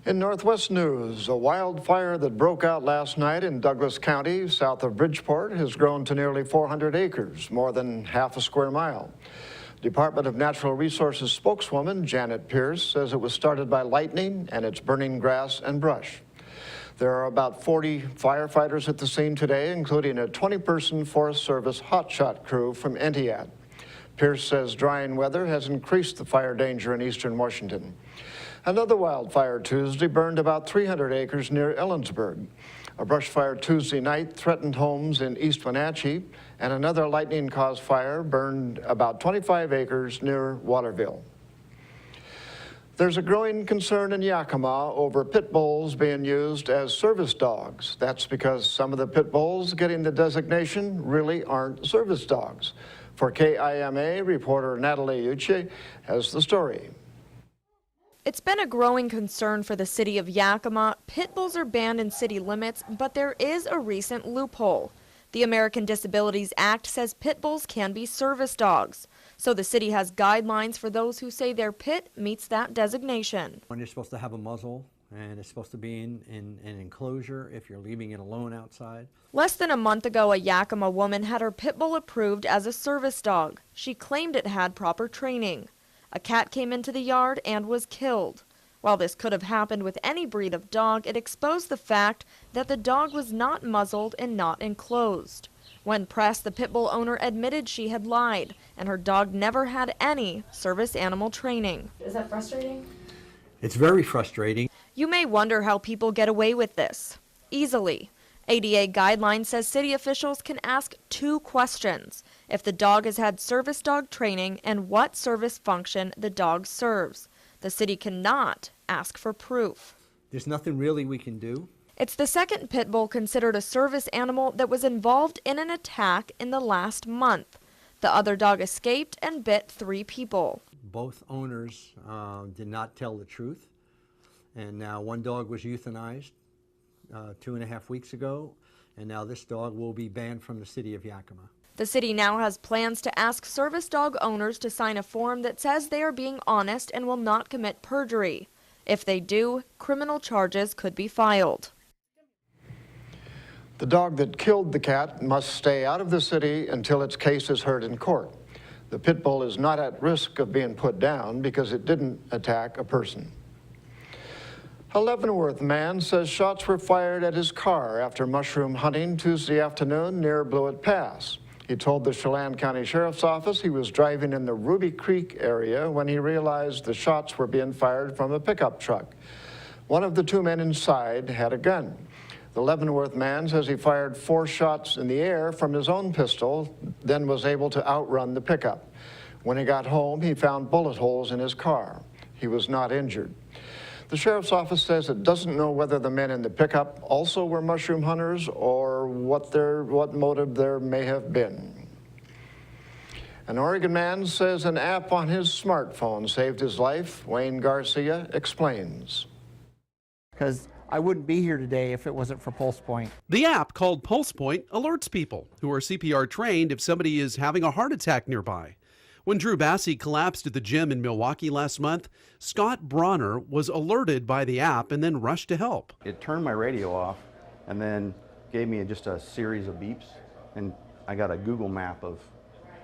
In Northwest news, a wildfire that broke out last night in Douglas County, south of Bridgeport, has grown to nearly 400 acres, more than half a square mile. Department of Natural Resources spokeswoman Janet Pierce says it was started by lightning and it's burning grass and brush. There are about 40 firefighters at the scene today, including a 20-person Forest Service hotshot crew from Entiat. Pierce says drying weather has increased the fire danger in eastern Washington. Another wildfire Tuesday burned about 300 acres near Ellensburg. A brush fire Tuesday night threatened homes in East Wenatchee, and another lightning-caused fire burned about 25 acres near Waterville. There's a growing concern in Yakima over pit bulls being used as service dogs. That's because some of the pit bulls getting the designation really aren't service dogs. For KIMA, reporter Natalie Uche has the story. It's been a growing concern for the city of Yakima. Pit bulls are banned in city limits, but there is a recent loophole. The American Disabilities Act says pit bulls can be service dogs. So the city has guidelines for those who say their pit meets that designation. When you're supposed to have a muzzle and it's supposed to be in an enclosure if you're leaving it alone outside. Less than a month ago, a Yakima woman had her pit bull approved as a service dog. She claimed it had proper training. A cat came into the yard and was killed. While this could have happened with any breed of dog, it exposed the fact that the dog was not muzzled and not enclosed. When pressed, the pit bull owner admitted she had lied, and her dog never had any service animal training. Is that frustrating? It's very frustrating. You may wonder how people get away with this. Easily. ADA guidelines says city officials can ask 2 questions: if the dog has had service dog training and what service function the dog serves. The city cannot ask for proof. There's nothing really we can do. It's the second pit bull considered a service animal that was involved in an attack in the last month. The other dog escaped and bit 3 people. Both owners did not tell the truth, and now one dog was euthanized 2.5 weeks ago, and now this dog will be banned from the city of Yakima. The city now has plans to ask service dog owners to sign a form that says they are being honest and will not commit perjury. If they do, criminal charges could be filed. The dog that killed the cat must stay out of the city until its case is heard in court. The pit bull is not at risk of being put down because it didn't attack a person. A Leavenworth man says shots were fired at his car after mushroom hunting Tuesday afternoon near Blewett Pass. He told the Chelan County Sheriff's Office he was driving in the Ruby Creek area when he realized the shots were being fired from a pickup truck. One of the 2 men inside had a gun. The Leavenworth man says he fired 4 shots in the air from his own pistol, then was able to outrun the pickup. When he got home, he found bullet holes in his car. He was not injured. The Sheriff's Office says it doesn't know whether the men in the pickup also were mushroom hunters or what motive there may have been. An Oregon man says an app on his smartphone saved his life. Wayne Garcia explains. Because I wouldn't be here today if it wasn't for PulsePoint. The app, called PulsePoint, alerts people who are CPR trained if somebody is having a heart attack nearby. When Drew Bassey collapsed at the gym in Milwaukee last month, Scott Bronner was alerted by the app and then rushed to help. It turned my radio off and then gave me just a series of beeps, and I got a Google map of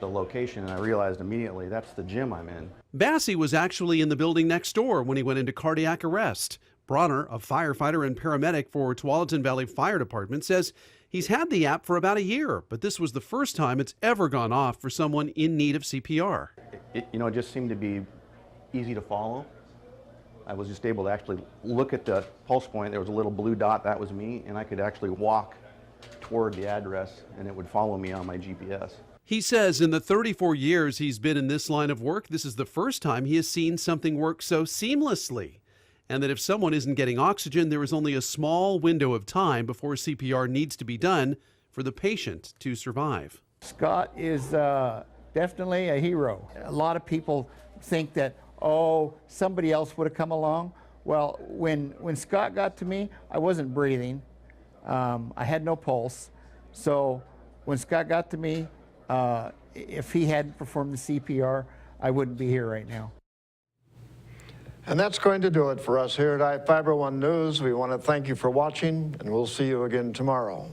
the location, and I realized immediately that's the gym I'm in. Bassey was actually in the building next door when he went into cardiac arrest. Bronner, a firefighter and paramedic for Tualatin Valley Fire Department, says he's had the app for about a year, but this was the first time it's ever gone off for someone in need of CPR. It just seemed to be easy to follow. I was just able to actually look at the pulse point. There was a little blue dot, that was me, and I could actually walk toward the address and it would follow me on my GPS. He says in the 34 years he's been in this line of work, this is the first time he has seen something work so seamlessly. And that if someone isn't getting oxygen, there is only a small window of time before CPR needs to be done for the patient to survive. Scott is definitely a hero. A lot of people think that, oh, somebody else would have come along. Well, when Scott got to me, I wasn't breathing. I had no pulse. So when Scott got to me, if he hadn't performed the CPR, I wouldn't be here right now. And that's going to do it for us here at iFIBER 1 News. We want to thank you for watching, and we'll see you again tomorrow.